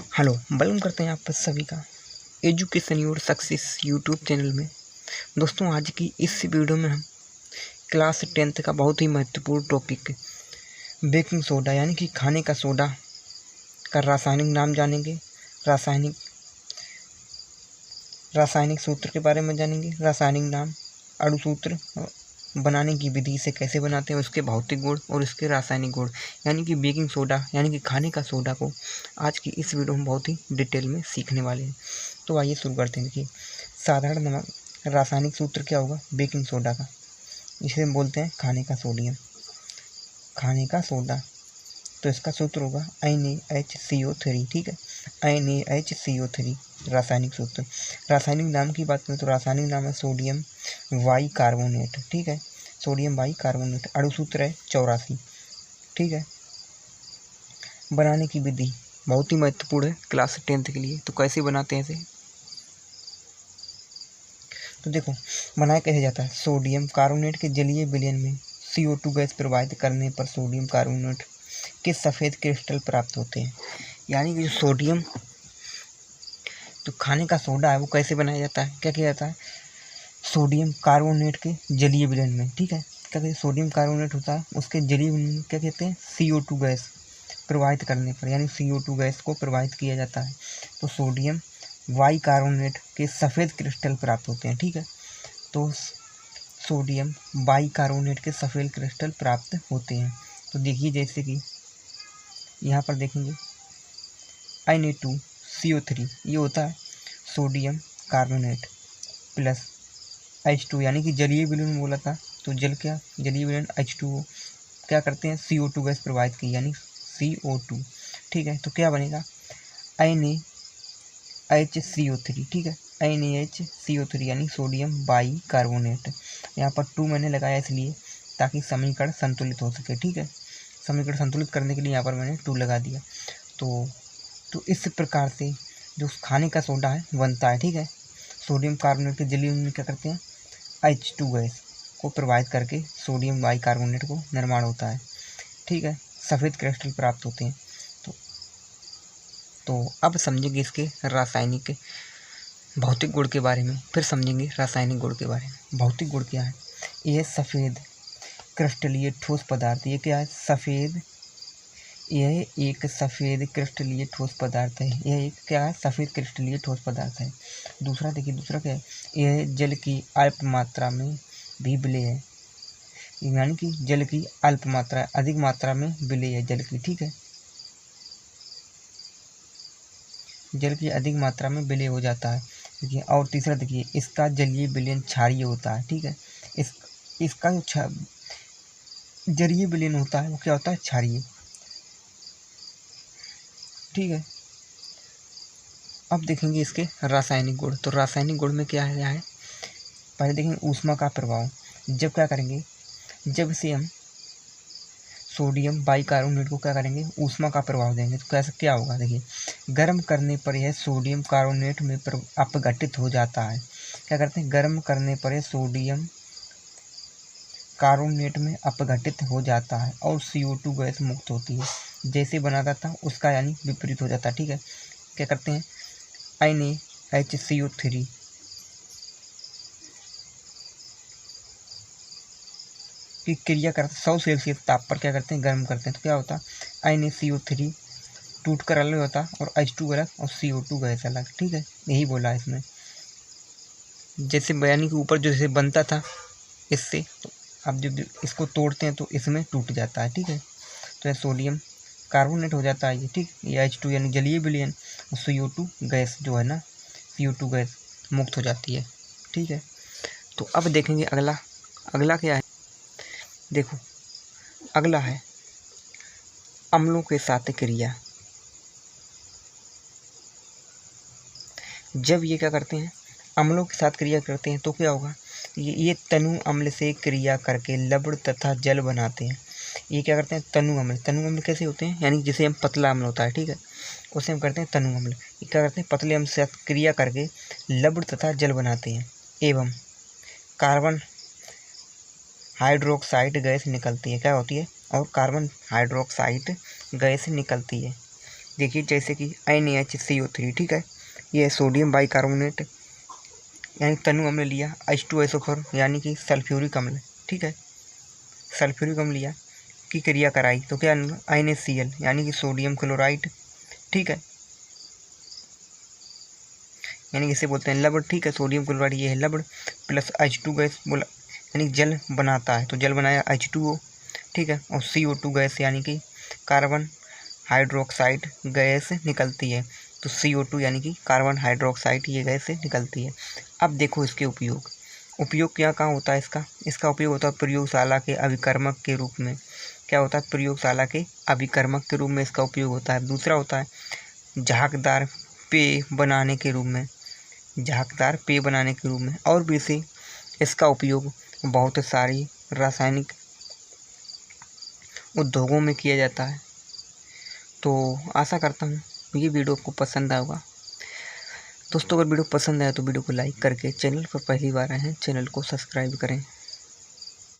Hello, welcome करते हैं आप सभी का education your success YouTube channel में। दोस्तों, आज की इस वीडियो में हम क्लास 10th का बहुत ही महत्वपूर्ण टॉपिक बेकिंग सोडा यानी कि खाने का सोडा का रासायनिक नाम जानेंगे, रासायनिक सूत्र के बारे में जानेंगे, रासायनिक नाम, अणुसूत्र बनाने की विधि से कैसे बनाते हैं, उसके भौतिक गुण और उसके रासायनिक गुण यानी कि बेकिंग सोडा यानी कि खाने का सोडा को आज की इस वीडियो में बहुत ही डिटेल में सीखने वाले हैं। तो आइए शुरू करते हैं। देखिए, साधारण नमक रासायनिक सूत्र क्या होगा बेकिंग सोडा का, इसे हम बोलते हैं खाने का सोडियम, खाने का सोडा। तो इसका सूत्र होगा NaHCO3। ठीक है, NaHCO3 रासायनिक सूत्र। रासायनिक नाम की बात करें तो रासायनिक नाम है सोडियम बाइकार्बोनेट। ठीक है, सोडियम बाइकार्बोनेट। अणुसूत्र है 84। ठीक है, बनाने की विधि बहुत ही महत्वपूर्ण है क्लास 10th के लिए। तो कैसे बनाते हैं इसे, तो देखो बनाया कैसे जाता है। सोडियम कार्बोनेट के जलीय विलयन में CO2 गैस प्रवाहित करने पर सोडियम कार्बोनेट के सफ़ेद क्रिस्टल प्राप्त होते हैं। यानी कि जो सोडियम, जो खाने का सोडा है, वो कैसे बनाया जाता है, क्या किया जाता है, सोडियम कार्बोनेट के जलीय विलयन में। ठीक है, क्या कहते हैं, सोडियम कार्बोनेट होता है, उसके जलीय विलयन में क्या कहते हैं, CO2 गैस प्रवाहित करने पर, यानी CO2 गैस को प्रवाहित किया जाता है तो सोडियम बाइकार्बोनेट के सफ़ेद क्रिस्टल प्राप्त होते हैं। ठीक है, तो सोडियम बाइकार्बोनेट के सफ़ेद क्रिस्टल प्राप्त होते हैं। तो देखिए, जैसे कि यहाँ पर देखेंगे Na2CO3 ये होता है सोडियम कार्बोनेट प्लस H2 यानी कि जलीय विलयन बोला था, तो जलीय विलयन H2O क्या करते हैं, CO2 गैस प्रवाहित की यानी CO2। ठीक है, तो क्या बनेगा NaHCO3। ठीक है, NaHCO3 यानी सोडियम बाइकार्बोनेट। यहाँ पर 2 मैंने लगाया इसलिए ताकि समीकरण संतुलित हो सके। ठीक है, समीकरण संतुलित करने के लिए यहाँ पर मैंने 2 लगा दिया। तो इस प्रकार से जो खाने का सोडा है बनता है। ठीक है, सोडियम कार्बोनेट के जलीय में क्या करते हैं, H2 गैस को प्रवाहित करके सोडियम बाइकार्बोनेट को निर्माण होता है। ठीक है, सफ़ेद क्रिस्टल प्राप्त होते हैं। तो अब समझेंगे इसके रासायनिक भौतिक गुण के बारे में, फिर समझेंगे रासायनिक गुण के बारे में। भौतिक गुण क्या है, यह सफ़ेद क्रिस्टलीय ठोस पदार्थ, ये क्या है, यह एक सफ़ेद क्रिस्टलीय ठोस पदार्थ है। यह एक क्या है, सफ़ेद क्रिस्टलीय ठोस पदार्थ है। दूसरा देखिए, दूसरा क्या है, यह जल की अल्प मात्रा में भी विलेय है, यानी कि जल की अल्प मात्रा, अधिक मात्रा में विलेय है जल की। ठीक है, जल की अधिक मात्रा में विलेय हो जाता है। देखिए, और तीसरा देखिए, इसका जलीय विलयन क्षारीय होता है। ठीक है, इसका जो जलीय विलयन होता है वो क्या होता है, क्षारीय। ठीक है, अब देखेंगे इसके रासायनिक गुण। तो रासायनिक गुण में क्या है, पहले देखेंगे ऊष्मा का प्रभाव। जब क्या करेंगे, जब इसे हम सोडियम बाइकार्बोनेट को क्या करेंगे, ऊष्मा का प्रभाव देंगे, तो कैसे क्या होगा, देखिए गर्म करने पर यह सोडियम कार्बोनेट में अपघटित हो जाता है। क्या करते हैं, गर्म करने पर यह सोडियम कार्बोनेट में अपघटित हो जाता है और CO2 गैस मुक्त होती है। जैसे बनाता था उसका यानी विपरीत हो जाता है। ठीक है, क्या करते हैं, NaHCO3 की क्रिया करते 100 सेल्सियस ताप पर क्या करते हैं, गर्म करते हैं, तो क्या होता है, NaCO3 टूट कर अलग होता और H2 अलग और CO2 गैस अलग। ठीक है, यही बोला है इसमें। जैसे बयानी के ऊपर जो जैसे बनता था इससे, तो अब जब इसको तोड़ते हैं तो इसमें टूट जाता है। ठीक है, तो यह सोडियम कार्बोनेट हो जाता है ये। ठीक, ये H2 यानी जलीय विलयन और CO2 गैस जो है ना, CO2 गैस मुक्त हो जाती है। ठीक है, तो अब देखेंगे अगला क्या है। देखो, अगला है अम्लों के साथ क्रिया। जब ये क्या करते हैं, अम्लों के साथ क्रिया करते हैं तो क्या होगा, ये तनु अम्ल से क्रिया करके लवण तथा जल बनाते हैं। ये क्या करते हैं, तनु अम्ल कैसे होते हैं, यानी जिसे हम पतला अम्ल होता है। ठीक है, उसे हम करते हैं तनु अम्ल। ये क्या करते हैं, पतले अम्ल से क्रिया करके लवण तथा जल बनाते हैं एवं कार्बन हाइड्रोक्साइड गैस निकलती है। क्या होती है, और कार्बन हाइड्रोक्साइड गैस निकलती है। देखिए जैसे कि NaHCO3, ठीक है, ये सोडियम बाइकार्बोनेट यानी तनु अम्ल लिया, H2SO4 यानी कि सल्फ्यूरिक अम्ल, ठीक है, सल्फ्यूरिक अम्ल लिया की क्रिया कराई तो क्या NaCl यानी कि सोडियम क्लोराइड, ठीक है, यानी कि इसे बोलते हैं लवण, ठीक है, सोडियम क्लोराइड ये है लवण, प्लस H2 गैस बोला यानी जल बनाता है, तो जल बनाया H2O, ठीक है, और CO2 गैस यानी कि कार्बन हाइड्रोक्साइड गैस निकलती है, तो CO2 यानी कि कार्बन हाइड्रोक्साइड ये गैस निकलती है। अब देखो इसके उपयोग क्या कहाँ होता है इसका उपयोग होता है प्रयोगशाला के अभिकर्मक के रूप में। क्या होता है? प्रयोगशाला के अभिकर्मक के रूप में इसका उपयोग होता है। दूसरा होता है झागदार पेय बनाने के रूप में, झागदार पेय बनाने के रूप में, और भी से इसका उपयोग बहुत सारी रासायनिक उद्योगों में किया जाता है। तो आशा करता हूँ ये वीडियो आपको पसंद आएगा। दोस्तों अगर वीडियो पसंद आया तो वीडियो को लाइक करके, चैनल पर पहली बार आए हैं चैनल को सब्सक्राइब करें।